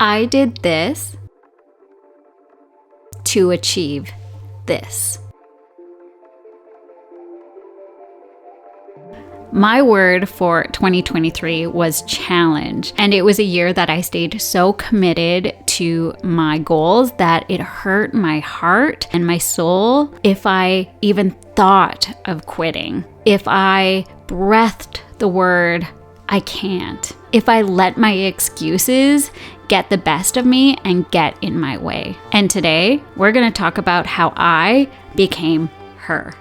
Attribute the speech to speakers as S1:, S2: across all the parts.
S1: I did this to achieve this. My word for 2023 was challenge, and it was a year that I stayed so committed to my goals that it hurt my heart and my soul if I even thought of quitting, if I breathed the word I can't, if I let my excuses get the best of me and get in my way. And today, we're going to talk about how I became her.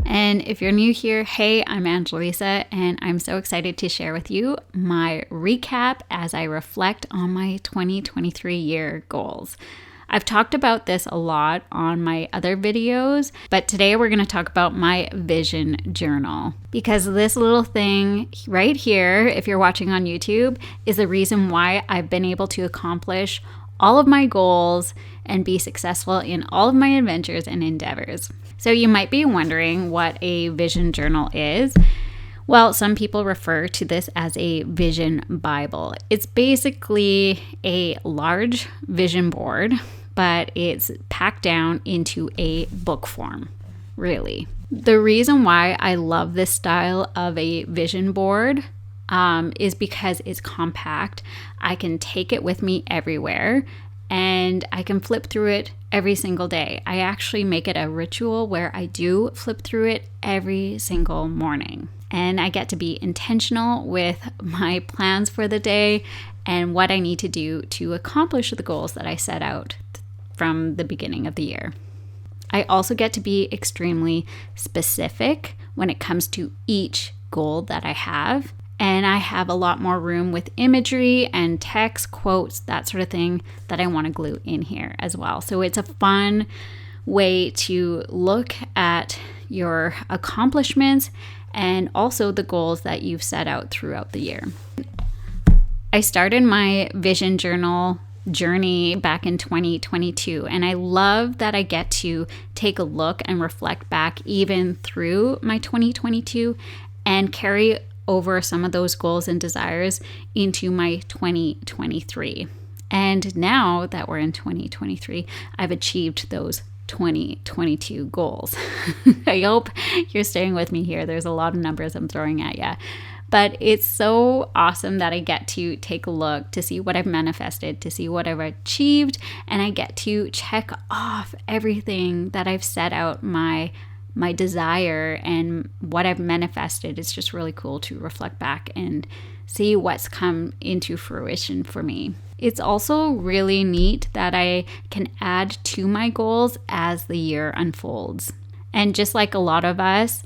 S1: And if you're new here, hey, I'm Angelisa, and I'm so excited to share with you my recap as I reflect on my 2023 year goals. I've talked about this a lot on my other videos, but today we're going to talk about my vision journal, because this little thing right here, if you're watching on YouTube, is the reason why I've been able to accomplish all of my goals and be successful in all of my adventures and endeavors. So you might be wondering what a vision journal is. Well, some people refer to this as a vision Bible. It's basically a large vision board, but it's packed down into a book form, really. The reason why I love this style of a vision board is because it's compact. I can take it with me everywhere, and I can flip through it every single day. I actually make it a ritual where I do flip through it every single morning. And I get to be intentional with my plans for the day and what I need to do to accomplish the goals that I set out from the beginning of the year. I also get to be extremely specific when it comes to each goal that I have. And I have a lot more room with imagery and text, quotes, that sort of thing that I want to glue in here as well. So it's a fun way to look at your accomplishments and also the goals that you've set out throughout the year. I started my vision journal journey back in 2022, and I love that I get to take a look and reflect back even through my 2022 and carry over some of those goals and desires into my 2023. And now that we're in 2023, I've achieved those 2022 goals. I hope you're staying with me here. There's a lot of numbers I'm throwing at you. But it's so awesome that I get to take a look to see what I've manifested, to see what I've achieved, and I get to check off everything that I've set out my desire and what I've manifested. It's just really cool to reflect back and see what's come into fruition for me. It's also really neat that I can add to my goals as the year unfolds. And just like a lot of us,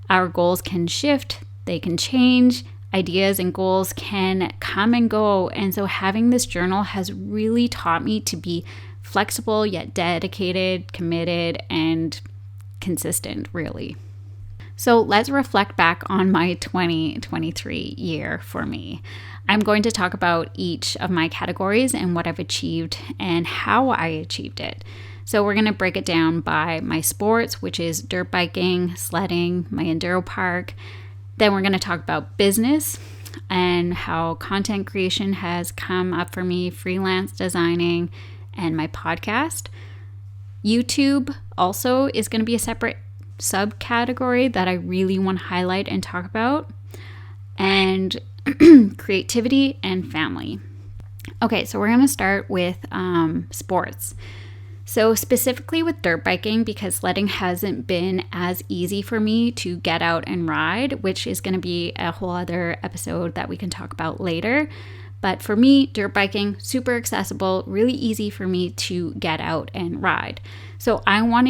S1: our goals can shift, they can change, ideas and goals can come and go. And so having this journal has really taught me to be flexible yet dedicated, committed, and consistent, really. So let's reflect back on my 2023 year for me. I'm going to talk about each of my categories and what I've achieved and how I achieved it. So we're going to break it down by my sports, which is dirt biking, sledding, my enduro park. Then we're going to talk about business and how content creation has come up for me, freelance designing, and my podcast. YouTube also is going to be a separate subcategory that I really want to highlight and talk about. And creativity and family. Okay, so we're going to start with sports. So specifically with dirt biking, because sledding hasn't been as easy for me to get out and ride, which is going to be a whole other episode that we can talk about later. But for me, dirt biking, super accessible, really easy for me to get out and ride. So one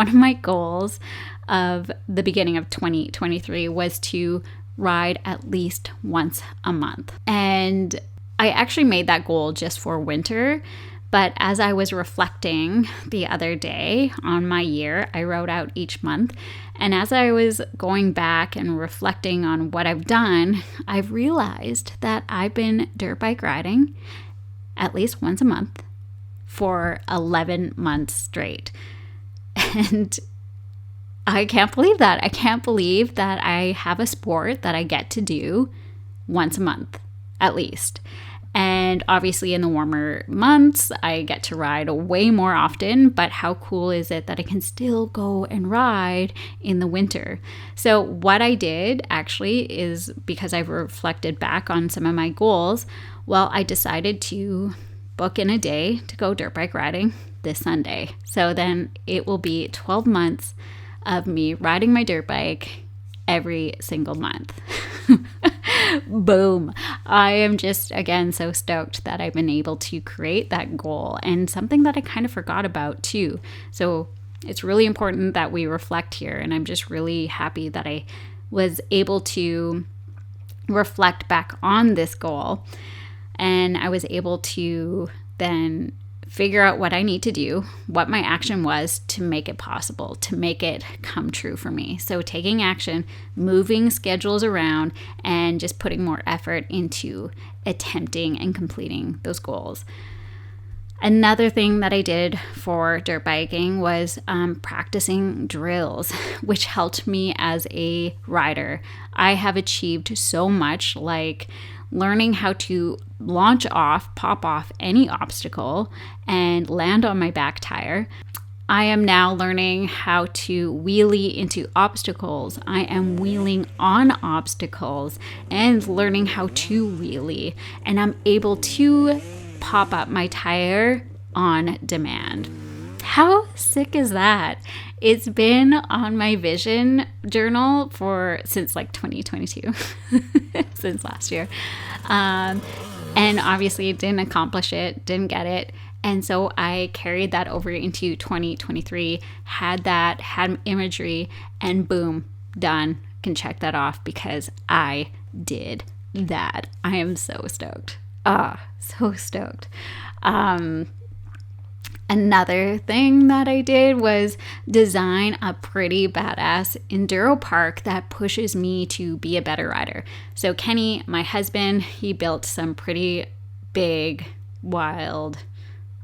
S1: of my goals of the beginning of 2023 was to ride at least once a month. And I actually made that goal just for winter. But as I was reflecting the other day on my year, I wrote out each month. And as I was going back and reflecting on what I've done, I've realized that I've been dirt bike riding at least once a month for 11 months straight. And I can't believe that. I can't believe that I have a sport that I get to do once a month, at least. And obviously in the warmer months, I get to ride way more often, but how cool is it that I can still go and ride in the winter? So what I did actually is, because I've reflected back on some of my goals, well, I decided to book in a day to go dirt bike riding this Sunday. So then it will be 12 months of me riding my dirt bike every single month. Boom. I am just, again, so stoked that I've been able to create that goal, and something that I kind of forgot about too. So it's really important that we reflect here, and I'm just really happy that I was able to reflect back on this goal, and I was able to then figure out what I need to do, what my action was to make it possible, to make it come true for me. So taking action, moving schedules around, and just putting more effort into attempting and completing those goals. Another thing that I did for dirt biking was practicing drills, which helped me as a rider. I have achieved so much, like learning how to launch off, pop off any obstacle and land on my back tire. I am now learning how to wheelie into obstacles. I am wheeling on obstacles and learning how to wheelie. And I'm able to pop up my tire on demand. How sick is that? It's been on my vision journal since like 2022, since last year. And obviously didn't accomplish it, didn't get it. And so I carried that over into 2023, had imagery, and boom, done. Can check that off because I did that. I am so stoked. So stoked. Another thing that I did was design a pretty badass enduro park that pushes me to be a better rider. So Kenny, my husband, he built some pretty big, wild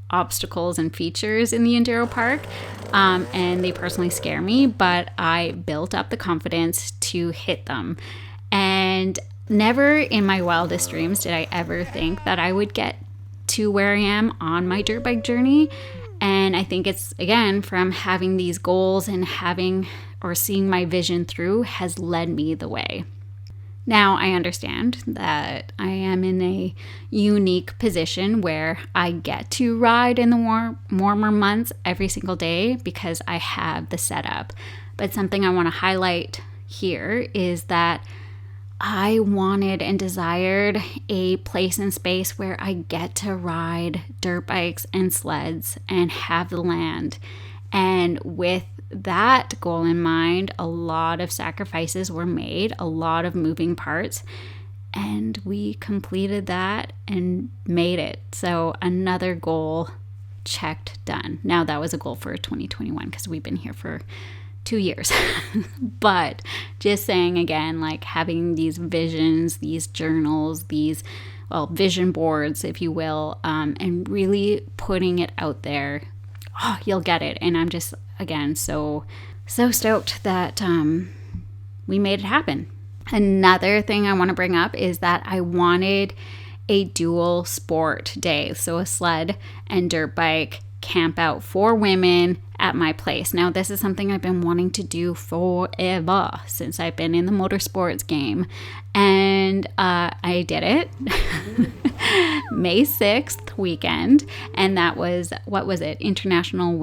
S1: obstacles and features in the enduro park, and they personally scare me, but I built up the confidence to hit them. And never in my wildest dreams did I ever think that I would get to where I am on my dirt bike journey. And I think it's, again, from having these goals and seeing my vision through has led me the way. Now, I understand that I am in a unique position where I get to ride in the warmer months every single day because I have the setup. But something I want to highlight here is that I wanted and desired a place and space where I get to ride dirt bikes and sleds and have the land. And with that goal in mind, a lot of sacrifices were made, a lot of moving parts, and we completed that and made it. So another goal checked, done. Now that was a goal for 2021 because we've been here for 2 years. But just saying again, like having these visions, these journals, these vision boards, if you will, and really putting it out there, you'll get it. And I'm just, again, so stoked that we made it happen. Another thing I want to bring up is that I wanted a dual sport day, so a sled and dirt bike camp out for women at my place. Now, this is something I've been wanting to do forever, since I've been in the motorsports game, and I did it May 6th weekend, and that was, International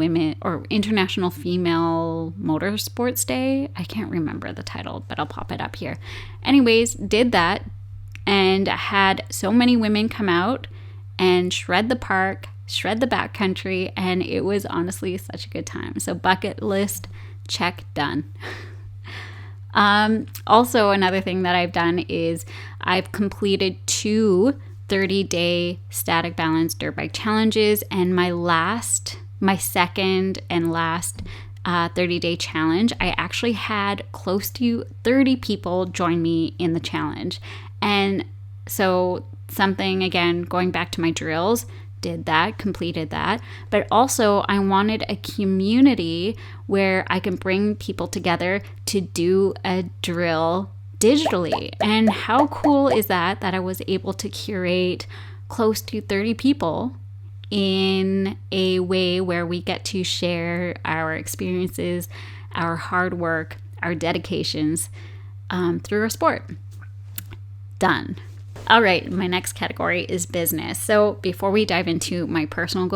S1: Female Motorsports Day? I can't remember the title, but I'll pop it up here. Anyways, did that, and had so many women come out and shred the park, shred the backcountry, and it was honestly such a good time. So bucket list, check, done. Also, another thing that I've done is I've completed 2 30-day static balance dirt bike challenges, and my second and last 30-day challenge, I actually had close to 30 people join me in the challenge. And so something, again, going back to my drills, did that, completed that. But also I wanted a community where I can bring people together to do a drill digitally. And how cool is that I was able to curate close to 30 people in a way where we get to share our experiences, our hard work, our dedications through our sport. Done. All right, my next category is business. So before we dive into my personal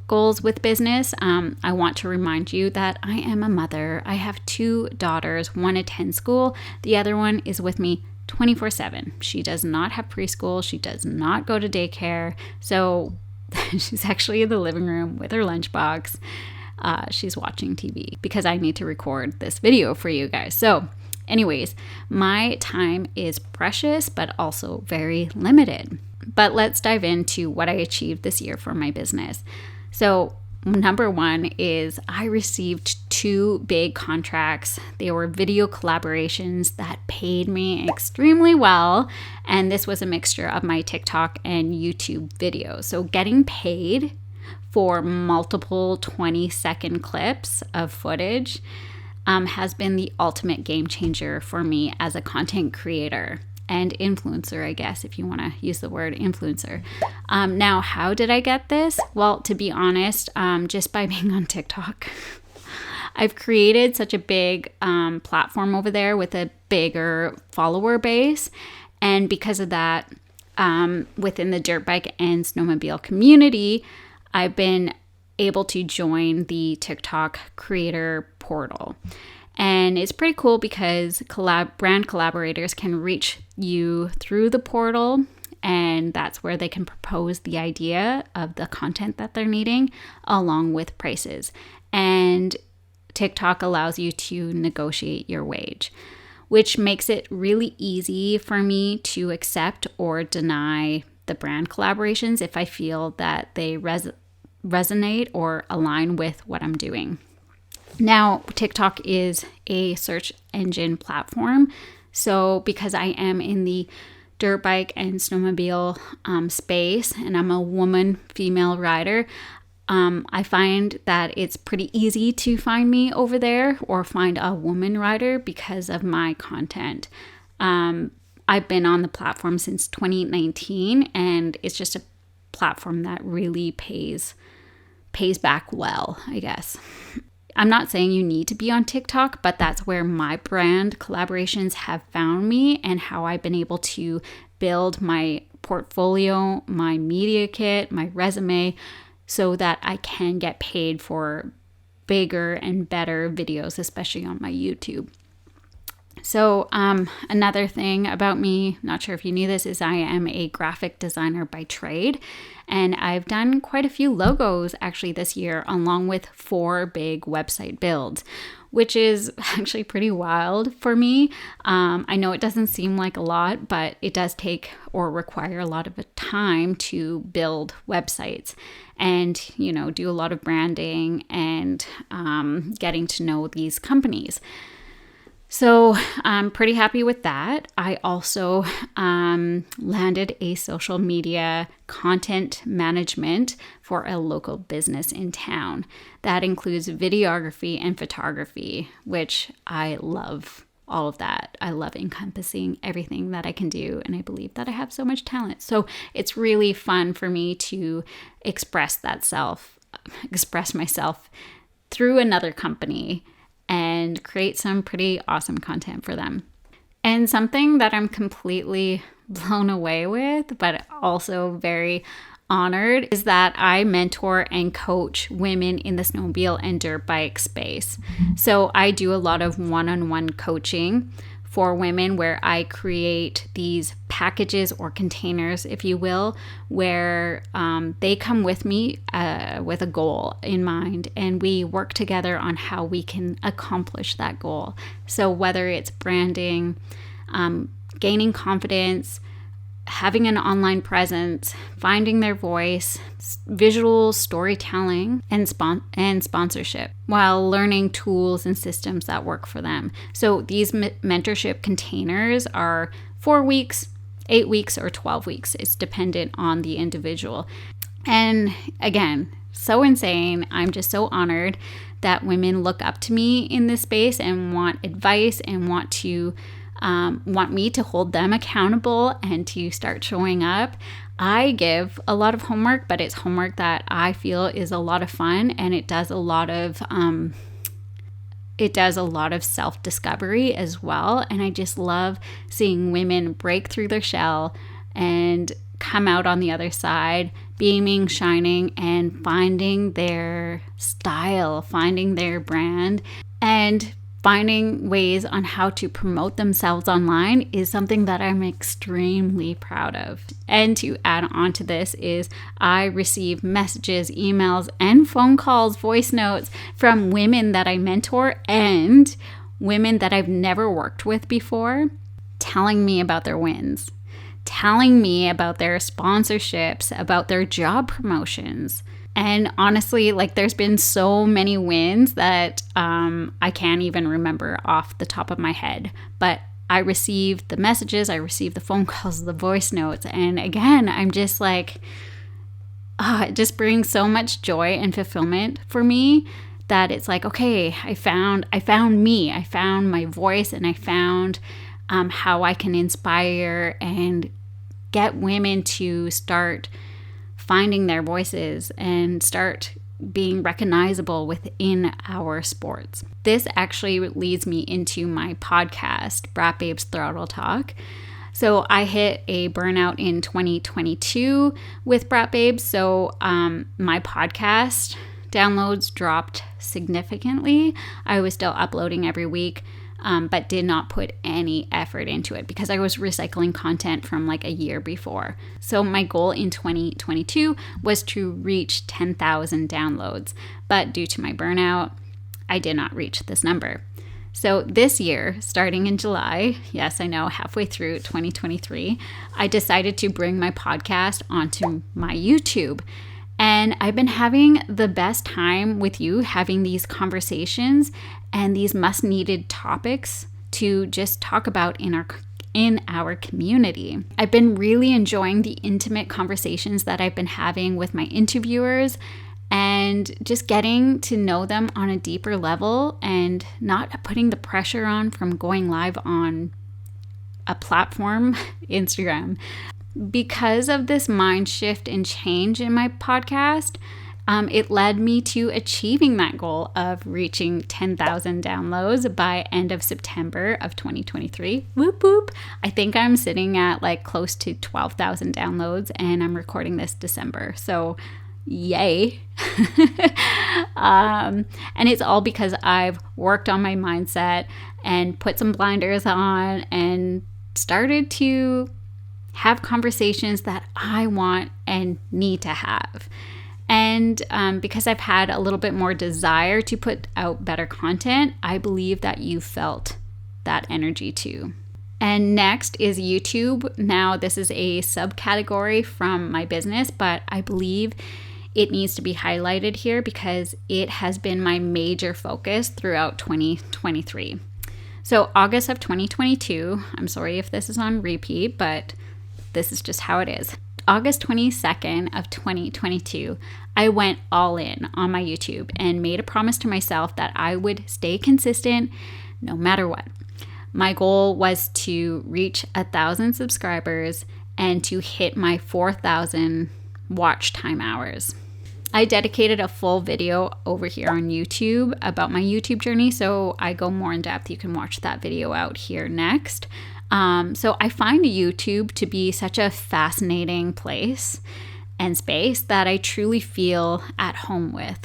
S1: goals with business, I want to remind you that I am a mother. I have 2 daughters. One attends school. The other one is with me 24/7. She does not have preschool. She does not go to daycare. So she's actually in the living room with her lunchbox. She's watching TV because I need to record this video for you guys. So anyways, my time is precious, but also very limited. But let's dive into what I achieved this year for my business. So number 1 is I received 2 big contracts. They were video collaborations that paid me extremely well. And this was a mixture of my TikTok and YouTube videos. So getting paid for multiple 20-second clips of footage has been the ultimate game changer for me as a content creator and influencer, I guess, if you want to use the word influencer. Now, how did I get this? Well, to be honest, just by being on TikTok. I've created such a big platform over there with a bigger follower base. And because of that, within the dirt bike and snowmobile community, I've been able to join the TikTok creator portal. And it's pretty cool because brand collaborators can reach you through the portal, and that's where they can propose the idea of the content that they're needing along with prices. And TikTok allows you to negotiate your wage, which makes it really easy for me to accept or deny the brand collaborations if I feel that they resonate or align with what I'm doing. Now, TikTok is a search engine platform. So because I am in the dirt bike and snowmobile space, and I'm a woman, female rider, I find that it's pretty easy to find me over there or find a woman rider because of my content. I've been on the platform since 2019, and it's just a platform that really pays back well, I guess. I'm not saying you need to be on TikTok, but that's where my brand collaborations have found me and how I've been able to build my portfolio, my media kit, my resume, so that I can get paid for bigger and better videos, especially on my YouTube. So another thing about me, not sure if you knew this, is I am a graphic designer by trade. And I've done quite a few logos actually this year, along with 4 big website builds, which is actually pretty wild for me. I know it doesn't seem like a lot, but it does take or require a lot of time to build websites and, do a lot of branding and getting to know these companies. So I'm pretty happy with that. I also landed a social media content management for a local business in town. That includes videography and photography, which I love all of that. I love encompassing everything that I can do, and I believe that I have so much talent. So it's really fun for me to express myself through another company and create some pretty awesome content for them. And something that I'm completely blown away with, but also very honored, is that I mentor and coach women in the snowmobile and dirt bike space. So I do a lot of one-on-one coaching for women where I create these packages or containers, if you will, where they come with me with a goal in mind, and we work together on how we can accomplish that goal. So whether it's branding, gaining confidence, having an online presence, finding their voice, visual storytelling, and sponsorship, while learning tools and systems that work for them. So these mentorship containers are 4 weeks, 8 weeks, or 12 weeks. It's dependent on the individual. And again, so insane. I'm just so honored that women look up to me in this space and want advice and want me to hold them accountable and to start showing up. I give a lot of homework, but it's homework that I feel is a lot of fun, and it does a lot of self-discovery as well. And I just love seeing women break through their shell and come out on the other side, beaming, shining, and finding their style, finding their brand, and finding ways on how to promote themselves online is something that I'm extremely proud of. And to add on to this is I receive messages, emails, and phone calls, voice notes from women that I mentor and women that I've never worked with before, telling me about their wins, telling me about their sponsorships, about their job promotions. And honestly, like, there's been so many wins that I can't even remember off the top of my head. But I received the messages, I received the phone calls, the voice notes. And again, I'm just like, it just brings so much joy and fulfillment for me that it's like, okay, I found me, I found my voice, and I found how I can inspire and get women to start finding their voices and start being recognizable within our sports. This actually leads me into my podcast, Braap's Throttle Talk. So I hit a burnout in 2022 with Braap. So my podcast downloads dropped significantly. I was still uploading every week, but did not put any effort into it because I was recycling content from like a year before. So my goal in 2022 was to reach 10,000 downloads, but due to my burnout, I did not reach this number. So this year, starting in July, yes, I know, halfway through 2023, I decided to bring my podcast onto my YouTube. And I've been having the best time with you having these conversations and these must-needed topics to just talk about in our community. I've been really enjoying the intimate conversations that I've been having with my interviewers and just getting to know them on a deeper level and not putting the pressure on from going live on a platform, Instagram. Because of this mind shift and change in my podcast, it led me to achieving that goal of reaching 10,000 downloads by end of September of 2023. Whoop whoop. I think I'm sitting at like close to 12,000 downloads, and I'm recording this December. So yay. And it's all because I've worked on my mindset and put some blinders on and started to have conversations that I want and need to have. And because I've had a little bit more desire to put out better content, I believe that you felt that energy too. And next is YouTube. Now, this is a subcategory from my business, but I believe it needs to be highlighted here because it has been my major focus throughout 2023. So August of 2022, I'm sorry if this is on repeat, but this is just how it is. August 22nd of 2022, I went all in on my YouTube and made a promise to myself that I would stay consistent no matter what. My goal was to reach 1,000 subscribers and to hit my 4,000 watch time hours. I dedicated a full video over here on YouTube about my YouTube journey, so I go more in depth. You can watch that video out here next. So I find YouTube to be such a fascinating place and space that I truly feel at home with.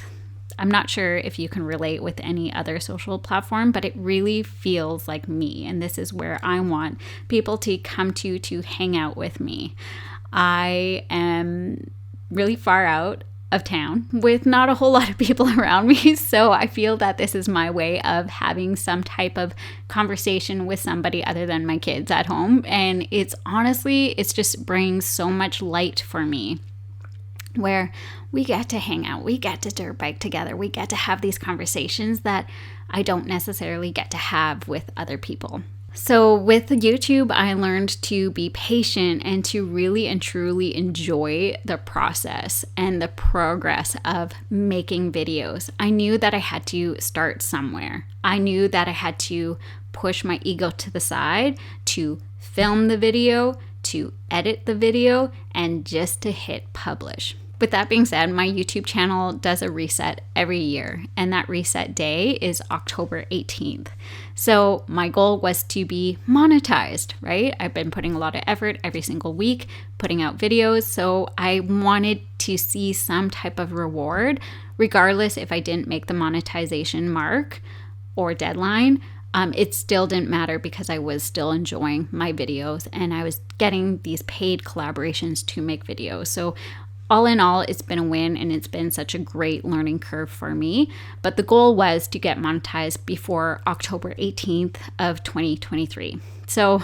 S1: I'm not sure if you can relate with any other social platform, but it really feels like me. And this is where I want people to come to hang out with me. I am really far out of town with not a whole lot of people around me. So I feel that this is my way of having some type of conversation with somebody other than my kids at home. And it's just brings so much light for me, where we get to hang out, we get to dirt bike together, we get to have these conversations that I don't necessarily get to have with other people. So with YouTube, I learned to be patient and to really and truly enjoy the process and the progress of making videos. I knew that I had to start somewhere. I knew that I had to push my ego to the side to film the video, to edit the video, and just to hit publish. With that being said, my YouTube channel does a reset every year, and that reset day is October 18th. So my goal was to be monetized, right? I've been putting a lot of effort every single week, putting out videos, so I wanted to see some type of reward, regardless if I didn't make the monetization mark or deadline. It still didn't matter because I was still enjoying my videos and I was getting these paid collaborations to make videos. So all in all, it's been a win and it's been such a great learning curve for me. But the goal was to get monetized before October 18th of 2023. So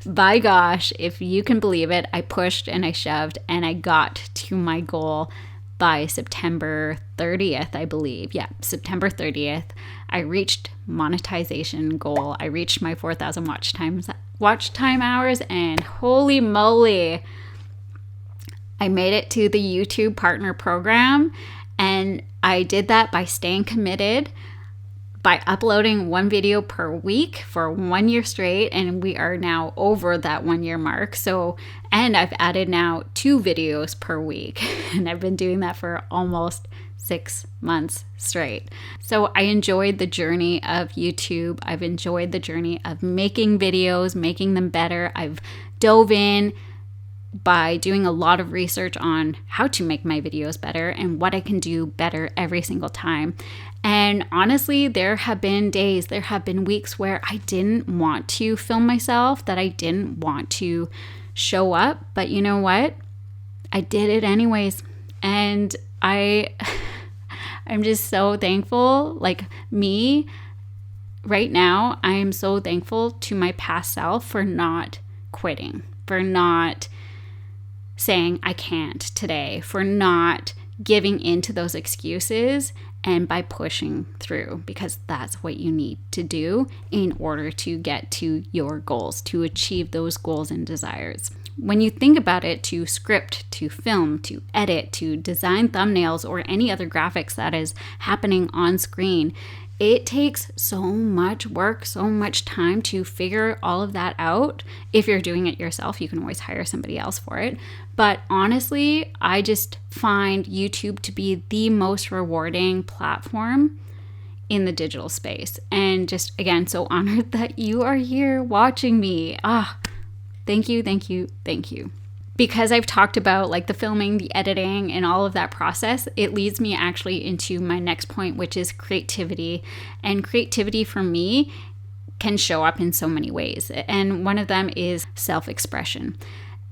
S1: by gosh, if you can believe it, I pushed and I shoved and I got to my goal by September 30th, I believe. Yeah, September 30th, I reached monetization goal. I reached my 4,000 watch time hours, and holy moly, I made it to the YouTube Partner Program, and I did that by staying committed, by uploading one video per week for 1 year straight, and we are now over that 1 year mark. And I've added now 2 videos per week, and I've been doing that for almost 6 months straight. So I enjoyed the journey of YouTube. I've enjoyed the journey of making videos, making them better. I've dove in by doing a lot of research on how to make my videos better and what I can do better every single time. And honestly, there have been days, there have been weeks where I didn't want to film myself, that I didn't want to show up. But you know what? I did it anyways. And I'm just so thankful. Like me, right now, I am so thankful to my past self for not quitting, for not saying I can't today, for not giving in to those excuses, and by pushing through, because that's what you need to do in order to get to your goals, to achieve those goals and desires. When you think about it, to script, to film, to edit, to design thumbnails, or any other graphics that is happening on screen, it takes so much work, so much time to figure all of that out. If you're doing it yourself, you can always hire somebody else for it. But honestly, I just find YouTube to be the most rewarding platform in the digital space. And just, again, so honored that you are here watching me. Thank you, thank you, thank you. Because I've talked about like the filming, the editing, and all of that process, it leads me actually into my next point, which is creativity. And creativity for me can show up in so many ways. And one of them is self-expression.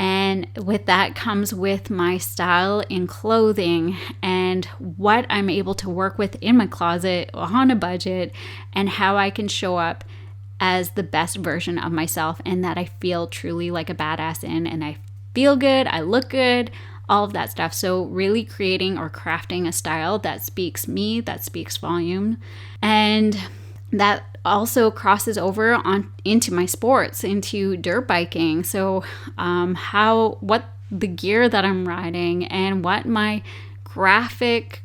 S1: And with that comes with my style in clothing and what I'm able to work with in my closet on a budget, and how I can show up as the best version of myself and that I feel truly like a badass in, and I feel good, I look good, all of that stuff. So really creating or crafting a style that speaks me, that speaks volume. And that also crosses over on into my sports, into dirt biking. So what the gear that I'm riding and what my graphic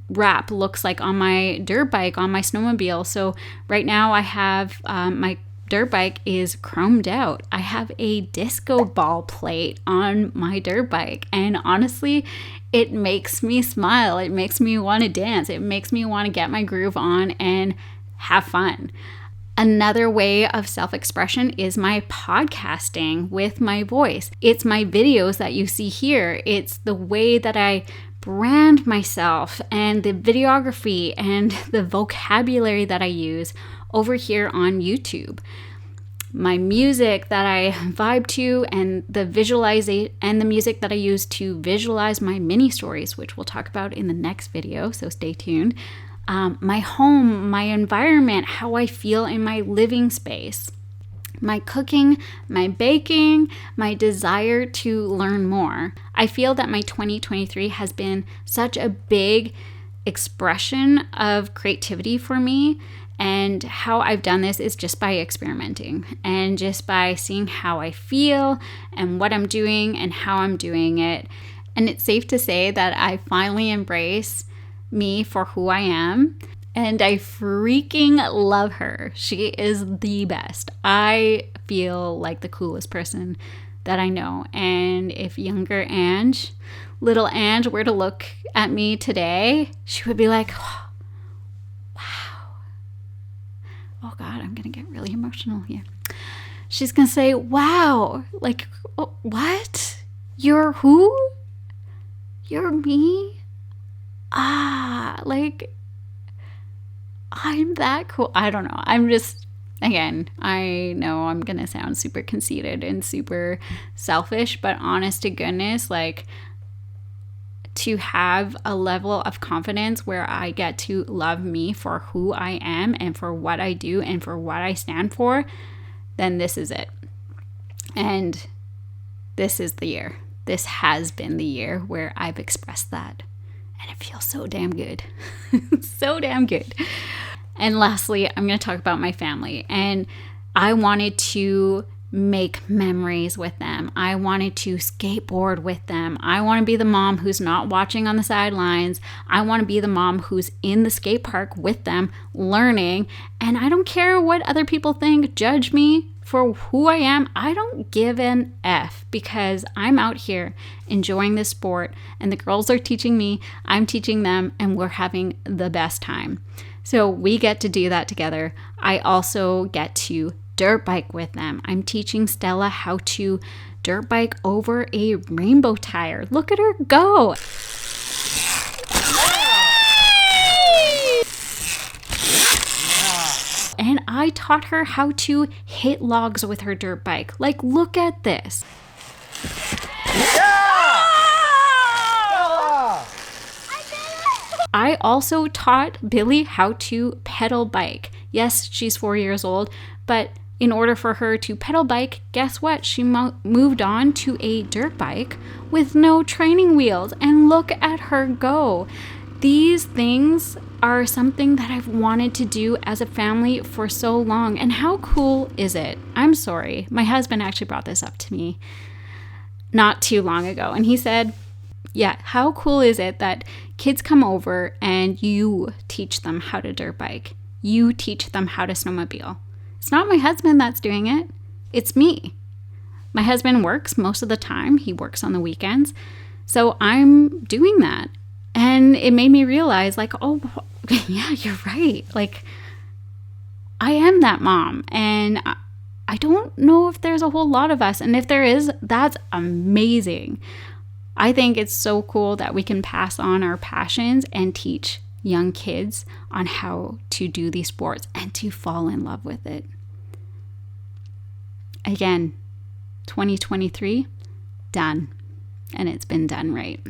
S1: wrap looks like on my dirt bike, on my snowmobile. So right now I have my dirt bike is chromed out. I have a disco ball plate on my dirt bike, and honestly, it makes me smile. It makes me want to dance. It makes me want to get my groove on and have fun. Another way of self-expression is my podcasting with my voice. It's my videos that you see here. It's the way that I brand myself and the videography and the vocabulary that I use over here on YouTube. My music that I vibe to, and the visualization and the music that I use to visualize my mini stories, which we'll talk about in the next video, so stay tuned. My home, my environment, how I feel in my living space, my cooking, my baking, my desire to learn more. I feel that my 2023 has been such a big expression of creativity for me. And how I've done this is just by experimenting and just by seeing how I feel and what I'm doing and how I'm doing it. And it's safe to say that I finally embrace me for who I am. And I freaking love her. She is the best. I feel like the coolest person that I know. And if younger Ange, little Ange, were to look at me today, she would be like, oh, wow. Oh God, I'm going to get really emotional here. She's going to say, wow, like, what? You're who? You're me? Like, I'm that cool. I don't know. I'm just, again, I know I'm going to sound super conceited and super selfish, but honest to goodness, like, to have a level of confidence where I get to love me for who I am and for what I do and for what I stand for, then this is it. And this is the year. This has been the year where I've expressed that. And it feels so damn good. So damn good. And lastly, I'm going to talk about my family. And I wanted to make memories with them. I wanted to skateboard with them. I want to be the mom who's not watching on the sidelines. I want to be the mom who's in the skate park with them, learning. And I don't care what other people think. Judge me for who I am. I don't give an F, because I'm out here enjoying this sport and the girls are teaching me, I'm teaching them, and we're having the best time. So we get to do that together. I also get to dirt bike with them. I'm teaching Stella how to dirt bike over a rainbow tire. Look at her go. And I taught her how to hit logs with her dirt bike. Like, look at this. I also taught Billy how to pedal bike. Yes, she's 4 years old, but in order for her to pedal bike, guess what? She moved on to a dirt bike with no training wheels, and look at her go. These things are something that I've wanted to do as a family for so long. And how cool is it? I'm sorry. My husband actually brought this up to me not too long ago. And he said, yeah, how cool is it that kids come over and you teach them how to dirt bike? You teach them how to snowmobile. It's not my husband that's doing it. It's me. My husband works most of the time. He works on the weekends. So I'm doing that. And it made me realize, like, oh, yeah, you're right. Like, I am that mom. And I don't know if there's a whole lot of us. And if there is, that's amazing. I think it's so cool that we can pass on our passions and teach young kids on how to do these sports and to fall in love with it. Again, 2023, done. And it's been done right.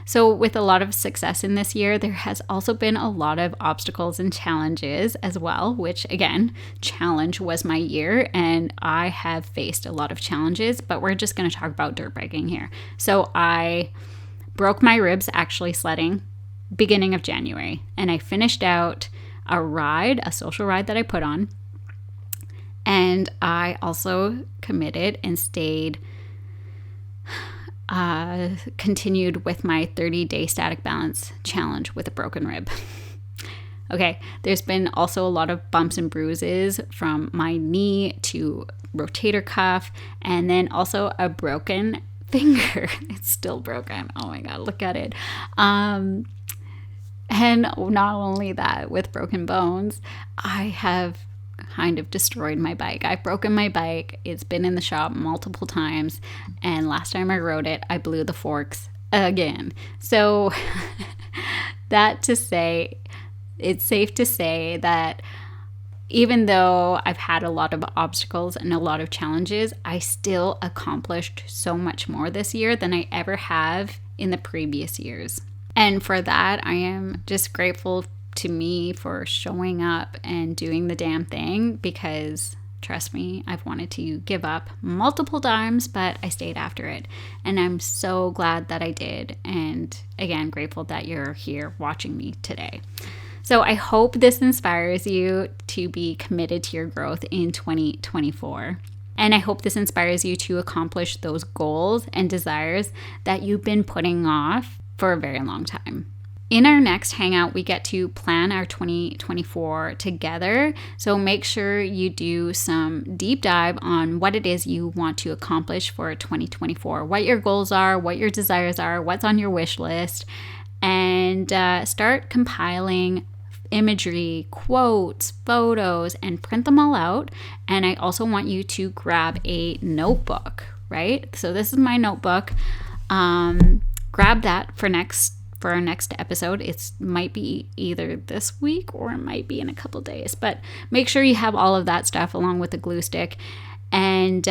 S1: So with a lot of success in this year, there has also been a lot of obstacles and challenges as well, which again, challenge was my year and I have faced a lot of challenges, but we're just going to talk about dirt biking here. So I broke my ribs actually sledding beginning of January, and I finished out a social ride that I put on. And I also committed and continued with my 30-day static balance challenge with a broken rib. Okay, there's been also a lot of bumps and bruises from my knee to rotator cuff, and then also a broken finger. It's still broken. Oh my God, look at it. And not only that, with broken bones, I have kind of destroyed my bike. I've broken my bike. It's been in the shop multiple times. And last time I rode it, I blew the forks again. So that to say, it's safe to say that even though I've had a lot of obstacles and a lot of challenges, I still accomplished so much more this year than I ever have in the previous years. And for that, I am just grateful to me for showing up and doing the damn thing, because trust me, I've wanted to give up multiple times, but I stayed after it. And I'm so glad that I did. And again, grateful that you're here watching me today. So I hope this inspires you to be committed to your growth in 2024. And I hope this inspires you to accomplish those goals and desires that you've been putting off for a very long time. In our next hangout, we get to plan our 2024 together. So make sure you do some deep dive on what it is you want to accomplish for 2024, what your goals are, what your desires are, what's on your wish list, and start compiling imagery, quotes, photos, and print them all out. And I also want you to grab a notebook, right? So this is my notebook. Grab that for our next episode. It might be either this week or it might be in a couple days, but make sure you have all of that stuff along with the glue stick. And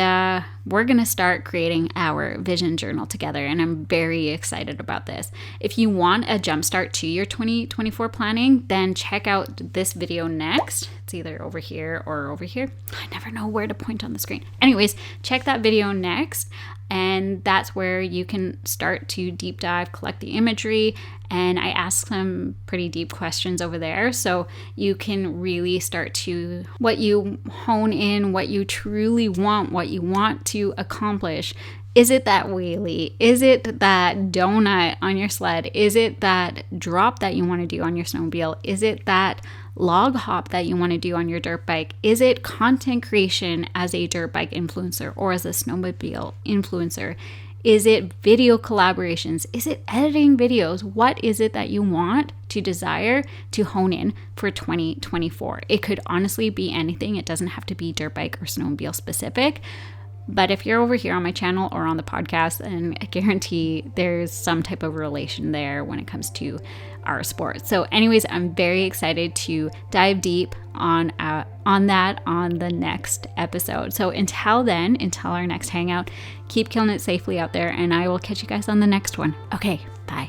S1: we're going to start creating our vision journal together. And I'm very excited about this. If you want a jumpstart to your 2024 planning, then check out this video next. It's either over here or over here. I never know where to point on the screen. Anyways, check that video next. And that's where you can start to deep dive, collect the imagery. And I ask some pretty deep questions over there. So you can really start to what you hone in, what you truly want, what you want to accomplish. Is it that wheelie? Is it that donut on your sled? Is it that drop that you want to do on your snowmobile? Is it that log hop that you want to do on your dirt bike? Is it content creation as a dirt bike influencer or as a snowmobile influencer? Is it video collaborations? Is it editing videos? What is it that you want to desire to hone in for 2024? It could honestly be anything. It doesn't have to be dirt bike or snowmobile specific. But if you're over here on my channel or on the podcast, then I guarantee there's some type of relation there when it comes to our sport. So anyways, I'm very excited to dive deep on that on the next episode. So until then, until our next hangout, keep killing it safely out there, and I will catch you guys on the next one. Okay, bye.